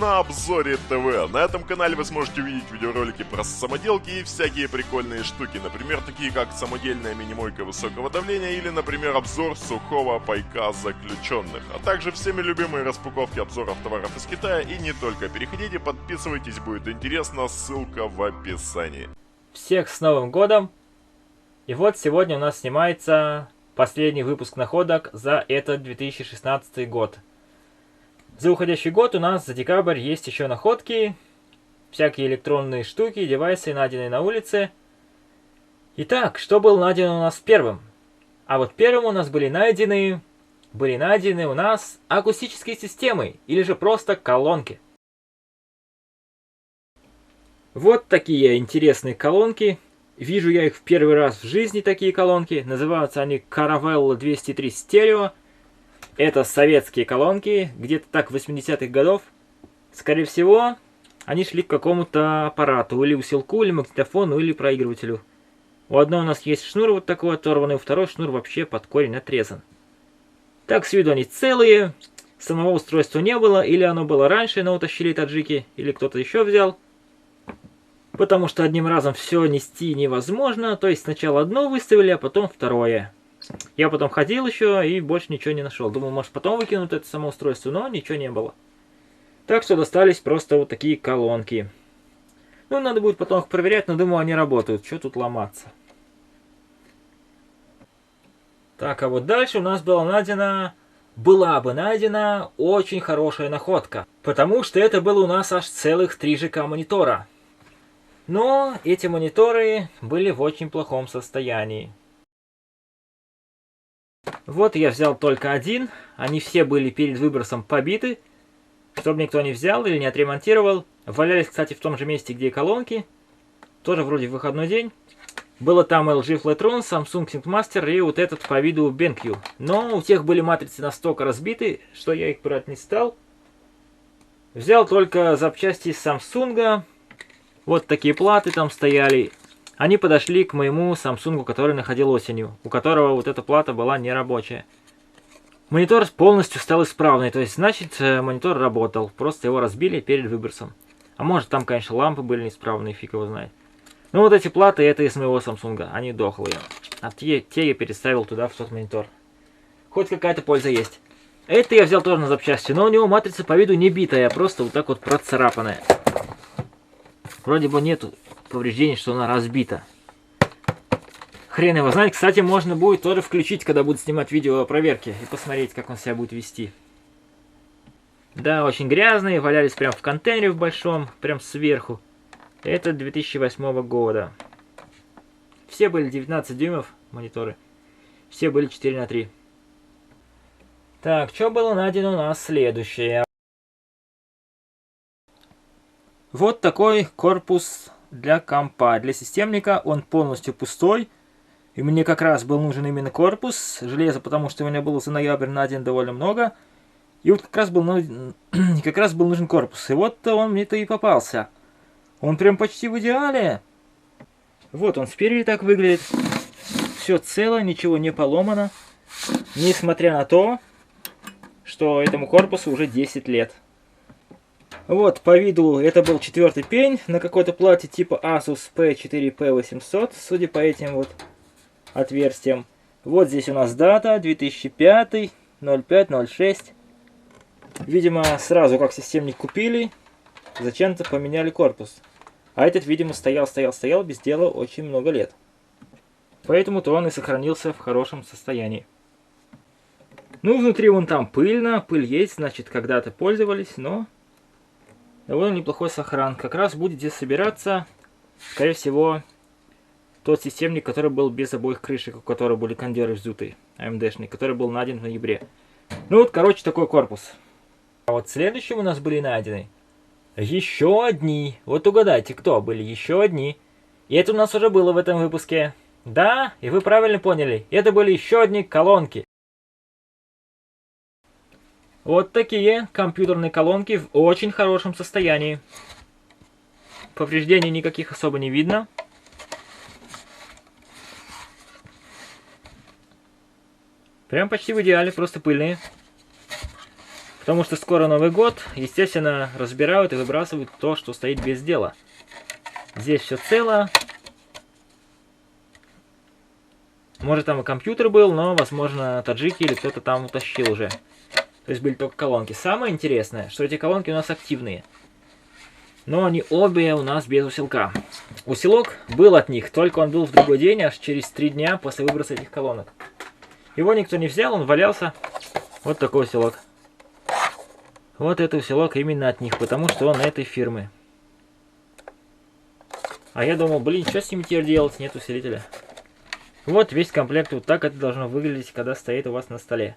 на Обзоре ТВ. На этом канале вы сможете увидеть видеоролики про самоделки и всякие прикольные штуки. Например, такие как самодельная мини-мойка высокого давления или, например, обзор сухого пайка заключенных. А также всеми любимые распаковки обзоров товаров из Китая и не только. Переходите, подписывайтесь, будет интересно, ссылка в описании. Всех с Новым годом! И вот сегодня у нас снимается последний выпуск находок за этот 2016 год. За уходящий год у нас за декабрь есть еще находки, всякие электронные штуки, девайсы, найденные на улице. Итак, что было найдено у нас первым? А вот первым у нас были найдены у нас акустические системы, или же просто колонки. Вот такие интересные колонки. Вижу я их в первый раз в жизни, такие колонки. Называются они Caravelle 203 Stereo. Это советские колонки, где-то так 80-х годов. Скорее всего, они шли к какому-то аппарату, или усилку, или магнитофону, или проигрывателю. У одной у нас есть шнур вот такой оторванный, у второй шнур вообще под корень отрезан. Так, с виду они целые, самого устройства не было, или оно было раньше, но утащили таджики, или кто-то еще взял. Потому что одним разом все нести невозможно, то есть сначала одно выставили, а потом второе. Я потом ходил еще и больше ничего не нашел. Думал, может потом выкинут это самоустройство, но ничего не было. Так что достались просто вот такие колонки. Ну, надо будет потом их проверять, но думаю, они работают. Что тут ломаться? Так, а вот дальше у нас была бы найдена очень хорошая находка. Потому что это было у нас аж целых 3 ЖК монитора. Но эти мониторы были в очень плохом состоянии. Вот я взял только один. Они все были перед выбросом побиты. Чтобы никто не взял или не отремонтировал. Валялись, кстати, в том же месте, где и колонки. Тоже вроде в выходной день. Было там LG Flatron, Samsung SyncMaster и вот этот по виду BenQ. Но у тех были матрицы настолько разбиты, что я их брать не стал. Взял только запчасти Samsung. Вот такие платы там стояли. Они подошли к моему Samsung, который находил осенью, у которого вот эта плата была нерабочая. Монитор полностью стал исправный, то есть, значит, монитор работал. Просто его разбили перед выбросом. А может, там, конечно, лампы были неисправные, фиг его знает. Ну вот эти платы, это из моего Samsung, они дохлые. А те я переставил туда, в тот монитор. Хоть какая-то польза есть. Это я взял тоже на запчасти, но у него матрица по виду не битая, а просто вот так вот процарапанная. Вроде бы нету повреждений, что она разбита. Хрен его знает. Кстати, можно будет тоже включить, когда буду снимать видео о проверке. И посмотреть, как он себя будет вести. Да, очень грязные. Валялись прям в контейнере в большом. Прям сверху. Это 2008 года. Все были 19 дюймов мониторы. Все были 4:3. Так, что было найдено у нас следующее? Вот такой корпус для компа, для системника. Он полностью пустой. И мне как раз был нужен именно корпус. Железа, потому что у меня было за ноябрь найдено довольно много. И вот как раз был нужен корпус. И вот он мне-то и попался. Он прям почти в идеале. Вот он спереди так выглядит. Все цело, ничего не поломано. Несмотря на то, что этому корпусу уже 10 лет. Вот, по виду это был 4-й пень на какой-то плате типа Asus P4P800, судя по этим вот отверстиям. Вот здесь у нас дата 2005, 05-06. Видимо, сразу как системник купили, зачем-то поменяли корпус. А этот, видимо, стоял без дела очень много лет. Поэтому-то он и сохранился в хорошем состоянии. Ну, внутри вон там пыльно, пыль есть, значит, когда-то пользовались, но довольно неплохой сохран. Как раз будет здесь собираться, скорее всего, тот системник, который был без обоих крышек, у которого были кондеры вздутые, AMD-шный, который был найден в ноябре. Ну вот, короче, такой корпус. А вот следующим у нас были найдены еще одни. Вот угадайте, кто были еще одни. И это у нас уже было в этом выпуске. Да, и вы правильно поняли, это были еще одни колонки. Вот такие компьютерные колонки в очень хорошем состоянии. Повреждений никаких особо не видно. Прям почти в идеале, просто пыльные. Потому что скоро Новый год, естественно, разбирают и выбрасывают то, что стоит без дела. Здесь все цело. Может, там и компьютер был, но, возможно, таджики или кто-то там утащил уже. То есть были только колонки. Самое интересное, что эти колонки у нас активные. Но они обе у нас без усилка. Усилок был от них, только он был в другой день, аж через 3 дня после выброса этих колонок. Его никто не взял, он валялся. Вот такой усилок. Вот это усилок именно от них, потому что он этой фирмы. А я думал, блин, что с ним теперь делать, нет усилителя. Вот весь комплект, вот так это должно выглядеть, когда стоит у вас на столе.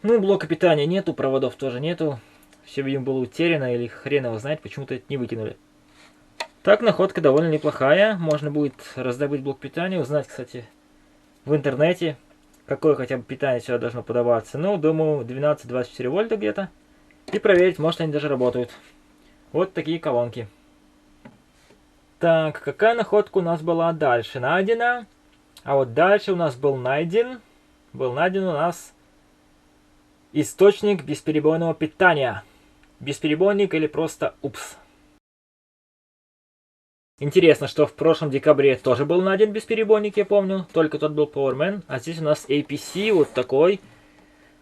Ну, блока питания нету, проводов тоже нету. Все, видимо, было утеряно, или хрен его знает, почему-то это не выкинули. Так, находка довольно неплохая. Можно будет раздобыть блок питания, узнать, кстати, в интернете, какое хотя бы питание сюда должно подаваться. Ну, думаю, 12-24 вольта где-то. И проверить, может, они даже работают. Вот такие колонки. Так, какая находка у нас была дальше найдена? А вот дальше у нас был найден у нас источник бесперебойного питания. Бесперебойник или просто упс. Интересно, что в прошлом декабре тоже был найден бесперебойник, я помню. Только тот был Powerman. А здесь у нас APC вот такой.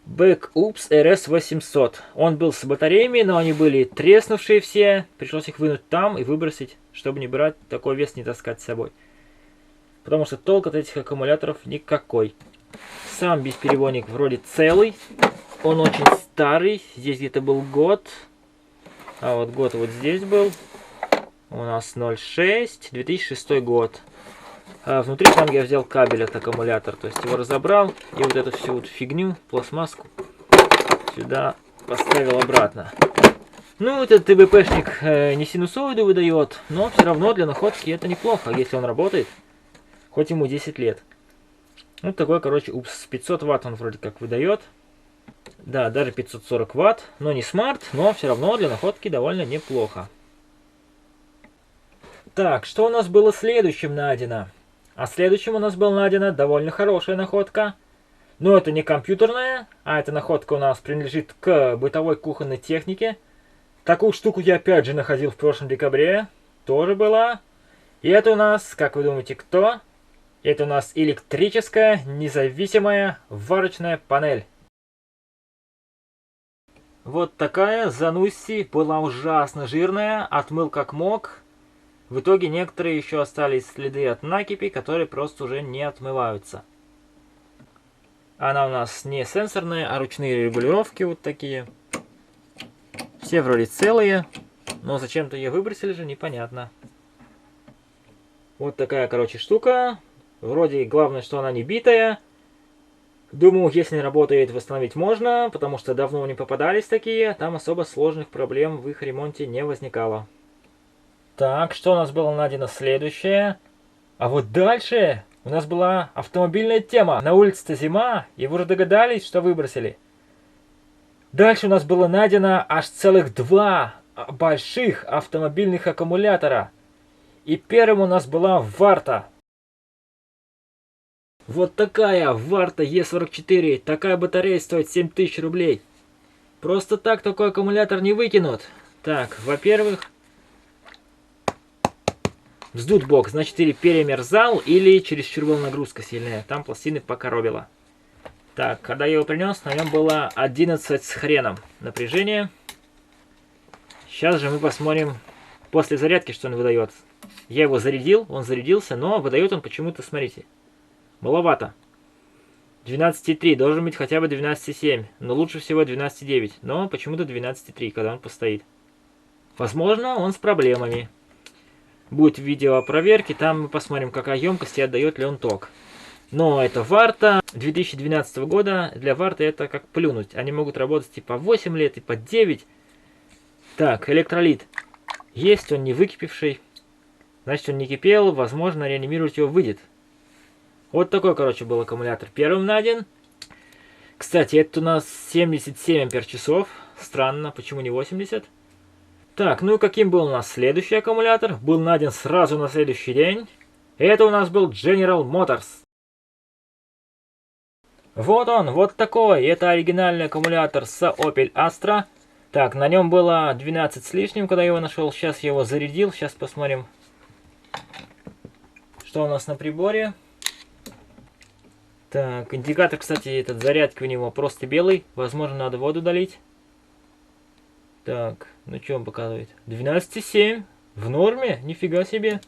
BackUps RS800. Он был с батареями, но они были треснувшие все. Пришлось их вынуть там и выбросить, чтобы не брать такой вес, не таскать с собой. Потому что толк от этих аккумуляторов никакой. Сам бесперебойник вроде целый. Он очень старый. Здесь где-то был год. А вот год вот здесь был. У нас 0.6. 2006 год. А внутри там я взял кабель от аккумулятора. То есть его разобрал. И вот эту всю вот фигню, пластмасску, сюда поставил обратно. Ну, этот ТБПшник не синусоиду выдает. Но все равно для находки это неплохо, если он работает. Хоть ему 10 лет. Вот такой, короче, упс. 500 ватт он вроде как выдает. Да, даже 540 ватт. Но не смарт, но все равно для находки довольно неплохо. Так, что у нас было следующим найдено? А следующим у нас была найдена довольно хорошая находка. Но это не компьютерная, а эта находка у нас принадлежит к бытовой кухонной технике. Такую штуку я опять же находил в прошлом декабре. Тоже была. И это у нас, как вы думаете, кто? Это у нас электрическая независимая варочная панель. Вот такая Занусси была ужасно жирная, отмыл как мог. В итоге некоторые еще остались следы от накипи, которые просто уже не отмываются. Она у нас не сенсорная, а ручные регулировки вот такие. Все вроде целые, но зачем-то ее выбросили же, непонятно. Вот такая, короче, штука. Вроде главное, что она не битая. Думаю, если не работает, восстановить можно, потому что давно не попадались такие. Там особо сложных проблем в их ремонте не возникало. Так, что у нас было найдено следующее? А вот дальше у нас была автомобильная тема. На улице-то зима, и вы уже догадались, что выбросили. Дальше у нас было найдено аж целых 2 больших автомобильных аккумулятора. И первым у нас была Варта. Вот такая Варта Е44. Такая батарея стоит 7000 рублей. Просто так такой аккумулятор не выкинут. Так, во-первых, вздут бок. Значит, или перемерзал, или чересчур была нагрузка сильная. Там пластины покоробило. Так, когда я его принес, на нем было 11 с хреном напряжение. Сейчас же мы посмотрим после зарядки, что он выдает. Я его зарядил, он зарядился, но выдает он почему-то, смотрите, маловато. 12,3, должен быть хотя бы 12,7, но лучше всего 12,9, но почему-то 12,3, когда он постоит. Возможно, он с проблемами. Будет видео о проверке, там мы посмотрим, какая емкость и отдает ли он ток. Но это Варта 2012 года, для Варты это как плюнуть. Они могут работать и по 8 лет, и по 9. Так, электролит. Есть, он не выкипевший. Значит, он не кипел, возможно, реанимировать его выйдет. Вот такой, короче, был аккумулятор первым найден. Кстати, это у нас 77 ампер-часов. Странно, почему не 80? Так, ну и каким был у нас следующий аккумулятор? Был найден сразу на следующий день. Это у нас был General Motors. Вот он, вот такой. Это оригинальный аккумулятор с Opel Astra. Так, на нем было 12 с лишним, когда я его нашел. Сейчас я его зарядил. Сейчас посмотрим, что у нас на приборе. Так, индикатор, кстати, этот зарядки у него просто белый. Возможно, надо воду долить. Так, ну что он показывает? 12,7. В норме? Нифига себе.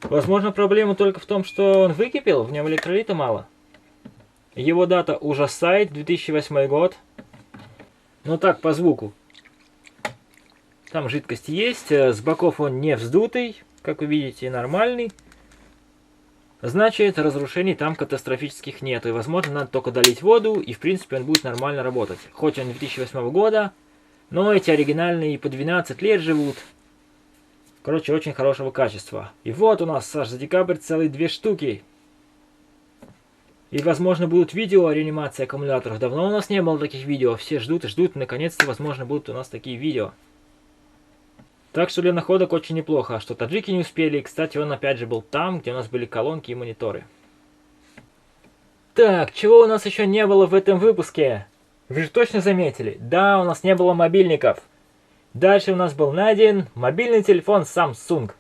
Возможно, проблема только в том, что он выкипел, в нем электролита мало. Его дата ужасает, 2008 год. Ну так, по звуку. Там жидкость есть, с боков он не вздутый, как вы видите, нормальный. Значит, разрушений там катастрофических нет. И, возможно, надо только долить воду, и, в принципе, он будет нормально работать. Хоть он 2008 года, но эти оригинальные и по 12 лет живут. Короче, очень хорошего качества. И вот у нас аж за декабрь целые 2 штуки. И, возможно, будут видео о реанимации аккумуляторов. Давно у нас не было таких видео. Все ждут и ждут. Наконец-то, возможно, будут у нас такие видео. Так что для находок очень неплохо. Что таджики не успели. И, кстати, он опять же был там, где у нас были колонки и мониторы. Так, чего у нас еще не было в этом выпуске? Вы же точно заметили? Да, у нас не было мобильников. Дальше у нас был найден мобильный телефон Samsung.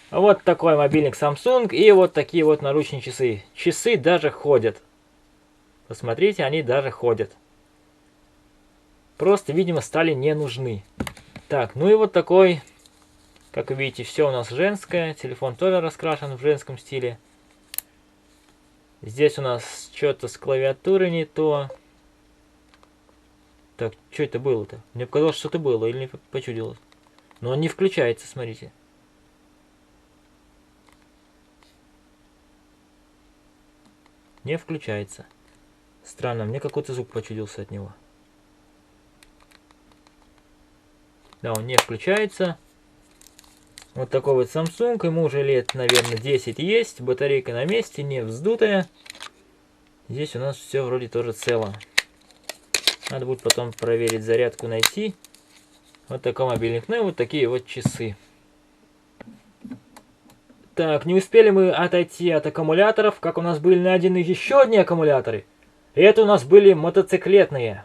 Вот такой мобильник Samsung и вот такие вот наручные часы. Часы даже ходят. Посмотрите, они даже ходят. Просто, видимо, стали не нужны. Так, ну и вот такой, как вы видите, все у нас женское. Телефон тоже раскрашен в женском стиле. Здесь у нас что-то с клавиатурой не то. Так, что это было-то? Мне показалось, что это было, или не почудилось. Но он не включается, смотрите. Не включается. Странно, мне какой-то звук почудился от него. Да, он не включается. Вот такой вот Samsung. Ему уже лет, наверное, 10 есть. Батарейка на месте, не вздутая. Здесь у нас все вроде тоже цело. Надо будет потом проверить зарядку, найти. Вот такой мобильник. Ну и вот такие вот часы. Так, не успели мы отойти от аккумуляторов, как у нас были найдены еще одни аккумуляторы. И это у нас были мотоциклетные.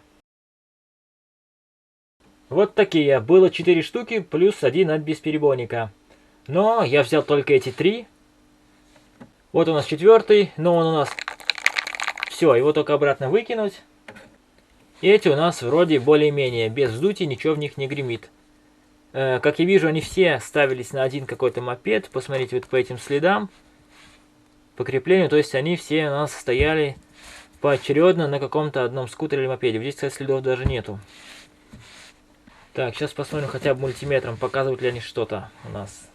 Вот такие. Было 4 штуки, плюс 1 от бесперебойника. Но я взял только эти 3. Вот у нас 4-й, но он у нас... Все, его только обратно выкинуть. И эти у нас вроде более-менее без вздутия, ничего в них не гремит. Как я вижу, они все ставились на один какой-то мопед. Посмотрите вот по этим следам. По креплению, то есть они все у нас стояли поочередно на каком-то одном скутере или мопеде. Здесь, кстати, следов даже нету. Так, сейчас посмотрим хотя бы мультиметром, показывают ли они что-то у нас.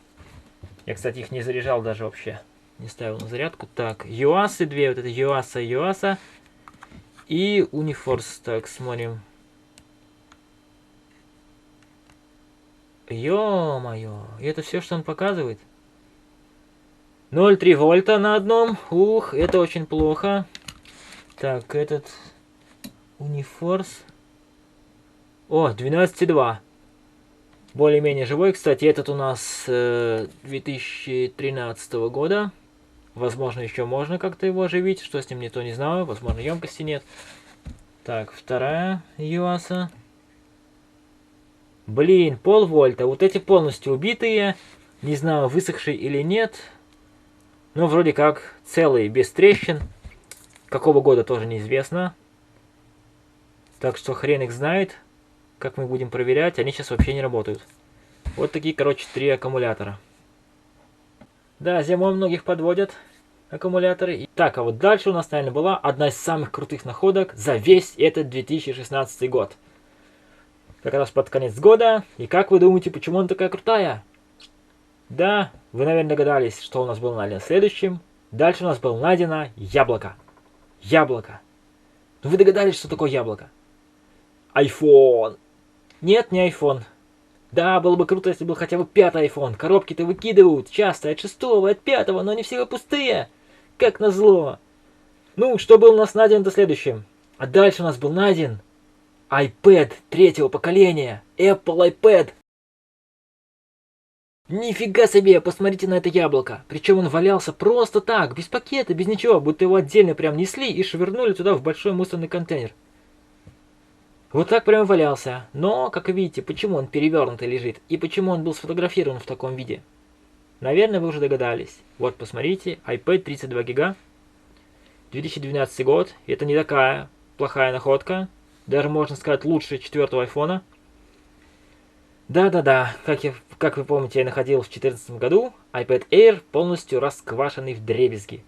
Я, кстати, их не заряжал даже вообще. Не ставил на зарядку. Так, ЮАСы 2, вот это ЮАСа. И Унифорс, так, смотрим. Ё-моё, это все, что он показывает? 0,3 вольта на одном. Ух, это очень плохо. Так, этот Унифорс. О, 12,2. Более-менее живой. Кстати, этот у нас 2013 года. Возможно, еще можно как-то его оживить. Что с ним не то, не знаю. Возможно, емкости нет. Так, вторая ЮАСа. Блин, полвольта. Вот эти полностью убитые. Не знаю, высохшие или нет. Но вроде как целые, без трещин. Какого года тоже неизвестно. Так что хрен их знает. Как мы будем проверять. Они сейчас вообще не работают. Вот такие, короче, 3 аккумулятора. Да, зимой многих подводят аккумуляторы. Так, а вот дальше у нас, наверное, была одна из самых крутых находок за весь этот 2016 год. Как раз под конец года. И как вы думаете, почему она такая крутая? Да, вы, наверное, догадались, что у нас было найдено следующим. Дальше у нас было найдено яблоко. Яблоко. Ну вы догадались, что такое яблоко? iPhone. Нет, не iPhone. Да, было бы круто, если был хотя бы 5-й iPhone. Коробки-то выкидывают часто от 6-го, от 5-го, но они все пустые. Как назло. Ну, что было у нас найдено-то следующим? А дальше у нас был найден iPad 3-го поколения. Apple iPad. Нифига себе, посмотрите на это яблоко. Причем он валялся просто так, без пакета, без ничего, будто его отдельно прям несли и швырнули туда в большой мусорный контейнер. Вот так прям валялся. Но, как вы видите, почему он перевернутый лежит и почему он был сфотографирован в таком виде? Наверное, вы уже догадались. Вот, посмотрите, iPad 32 гига, 2012 год. Это не такая плохая находка. Даже, можно сказать, лучше 4-го айфона. Да-да-да, как вы помните, я находил в 2014 году iPad Air полностью расквашенный вдребезги.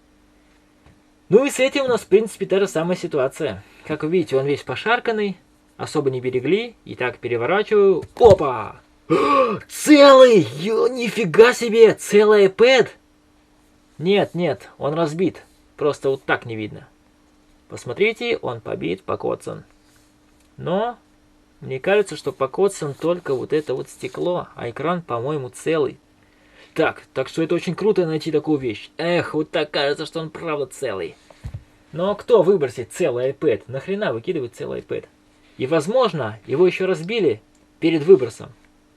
Ну и с этим у нас, в принципе, та же самая ситуация. Как вы видите, он весь пошарканный, особо не берегли. И так переворачиваю. Опа! Целый! Нифига себе! Целый iPad! Нет, нет, он разбит. Просто вот так не видно. Посмотрите, он побит, покоцан. Но мне кажется, что покоцан только вот это вот стекло, а экран, по-моему, целый. Так что это очень круто найти такую вещь. Эх, вот так кажется, что он правда целый. Но кто выбросит целый iPad? Нахрена выкидывать целый iPad? И возможно, его еще разбили перед выбросом.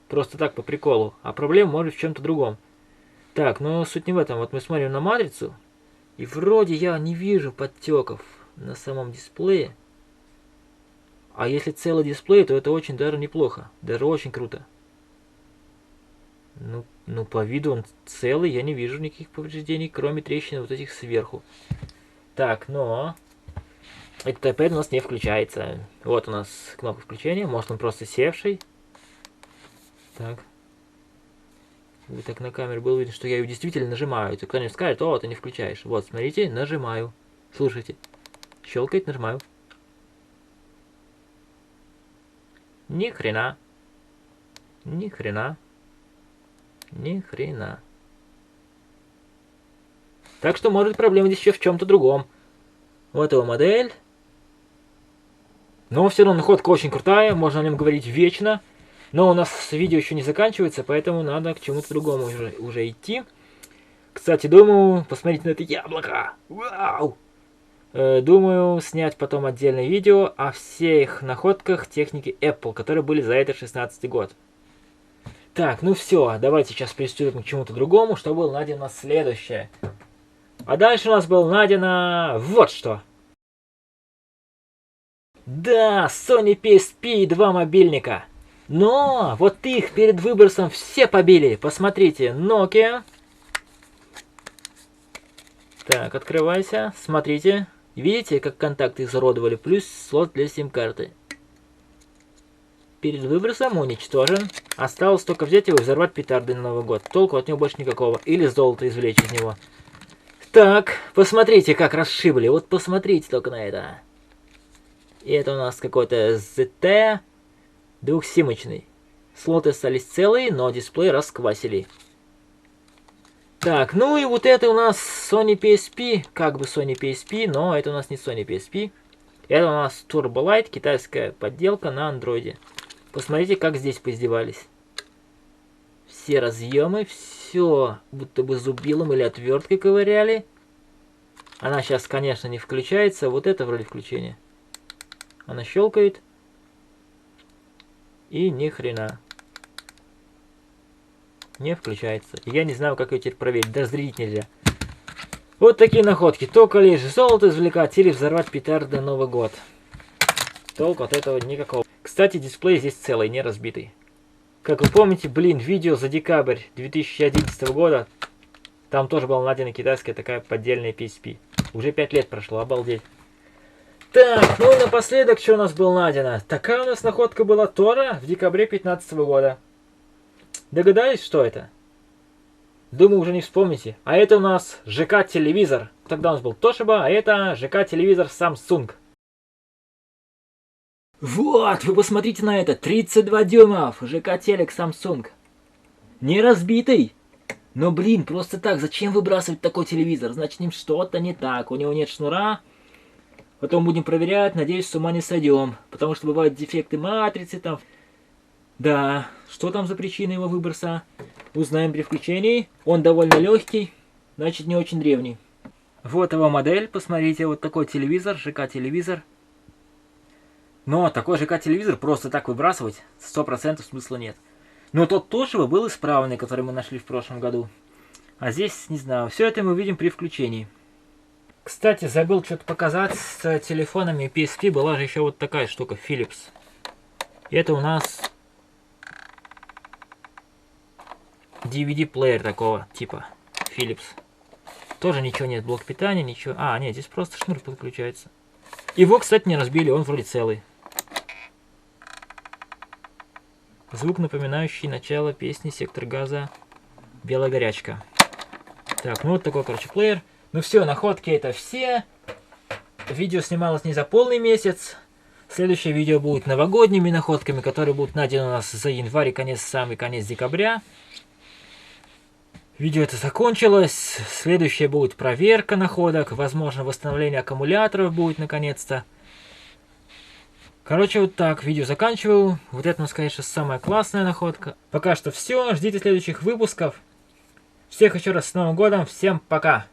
Просто так по приколу. А проблема может в чем-то другом. Так, но суть не в этом. Вот мы смотрим на матрицу. И вроде я не вижу подтеков на самом дисплее. А если целый дисплей, то это очень даже неплохо. Даже очень круто. Ну по виду он целый. Я не вижу никаких повреждений, кроме трещин вот этих сверху. Так, но этот iPad у нас не включается. Вот у нас кнопка включения. Может, он просто севший. Так. Вот так на камере было видно, что я ее действительно нажимаю. И кто-нибудь скажет: о, ты не включаешь. Вот, смотрите, нажимаю. Слушайте. Щелкает, нажимаю. Ни хрена. Ни хрена. Ни хрена. Так что, может, проблема здесь еще в чем-то другом. Вот его модель. Но все равно находка очень крутая. Можно о нем говорить вечно. Но у нас видео еще не заканчивается, поэтому надо к чему-то другому уже идти. Кстати, думаю, посмотрите на это яблоко. Вау! Думаю, снять потом отдельное видео о всех находках техники Apple, которые были за этот 16 год. Так, ну все, давайте сейчас приступим к чему-то другому, что было найдено у нас следующее. А дальше у нас было найдено вот что. Да, Sony PSP и 2 мобильника. Но вот их перед выбросом все побили. Посмотрите, Nokia. Так, открывайся, смотрите. Видите, как контакты изуродовали, плюс слот для сим-карты. Перед выбросом уничтожен. Осталось только взять его и взорвать петарды на Новый год. Толку от него больше никакого. Или золото извлечь из него. Так, посмотрите, как расшибли. Вот посмотрите только на это. И это у нас какой-то ZT двухсимочный. Слоты остались целые, но дисплей расквасили. Так, ну и вот это у нас Sony PSP. Как бы Sony PSP, но это у нас не Sony PSP. Это у нас Turbolight, китайская подделка на андроиде. Посмотрите, как здесь поиздевались. Все разъемы, все будто бы зубилом или отверткой ковыряли. Она сейчас, конечно, не включается. Вот это вроде включение. Она щелкает. И ни хрена. Не включается. Я не знаю, как ее теперь проверить. Даже зрить нельзя. Вот такие находки. Только лишь золото извлекать или взорвать петарды на Новый год. Толку от этого никакого. Кстати, дисплей здесь целый, не разбитый. Как вы помните, блин, видео за декабрь 2011 года. Там тоже была найдена китайская такая поддельная PSP. Уже 5 лет прошло, обалдеть. Так, ну и напоследок, что у нас было найдено? Такая у нас находка была тоже в декабре 2015 года. Догадались, что это? Думаю, уже не вспомните. А это у нас ЖК-телевизор. Тогда у нас был Toshiba, а это ЖК-телевизор Samsung. Вот, вы посмотрите на это. 32 дюймов. ЖК-телек Samsung. Не разбитый. Но, блин, просто так. Зачем выбрасывать такой телевизор? Значит, с ним что-то не так. У него нет шнура. Потом будем проверять. Надеюсь, с ума не сойдем. Потому что бывают дефекты матрицы там. Да, что там за причина его выброса? Узнаем при включении. Он довольно легкий, значит не очень древний. Вот его модель, посмотрите, вот такой телевизор, ЖК-телевизор. Но такой ЖК-телевизор просто так выбрасывать 100% смысла нет. Но тот Toshiba был исправный, который мы нашли в прошлом году. А здесь, не знаю, все это мы увидим при включении. Кстати, забыл что-то показать. С телефонами PSP была же еще вот такая штука, Philips. Это у нас DVD-плеер такого типа, Philips. Тоже ничего нет, блок питания, ничего. А, нет, здесь просто шнур подключается. Его, кстати, не разбили, он вроде целый. Звук, напоминающий начало песни «Сектор газа. Белая горячка». Так, ну вот такой, короче, плеер. Ну все, находки это все. Видео снималось не за полный месяц. Следующее видео будет новогодними находками, которые будут найдены у нас за январь и самый конец декабря. Видео это закончилось. Следующее будет проверка находок. Возможно, восстановление аккумуляторов будет наконец-то. Короче, вот так. Видео заканчиваю. Вот это у нас, конечно, самая классная находка. Пока что все. Ждите следующих выпусков. Всех еще раз с Новым годом. Всем пока.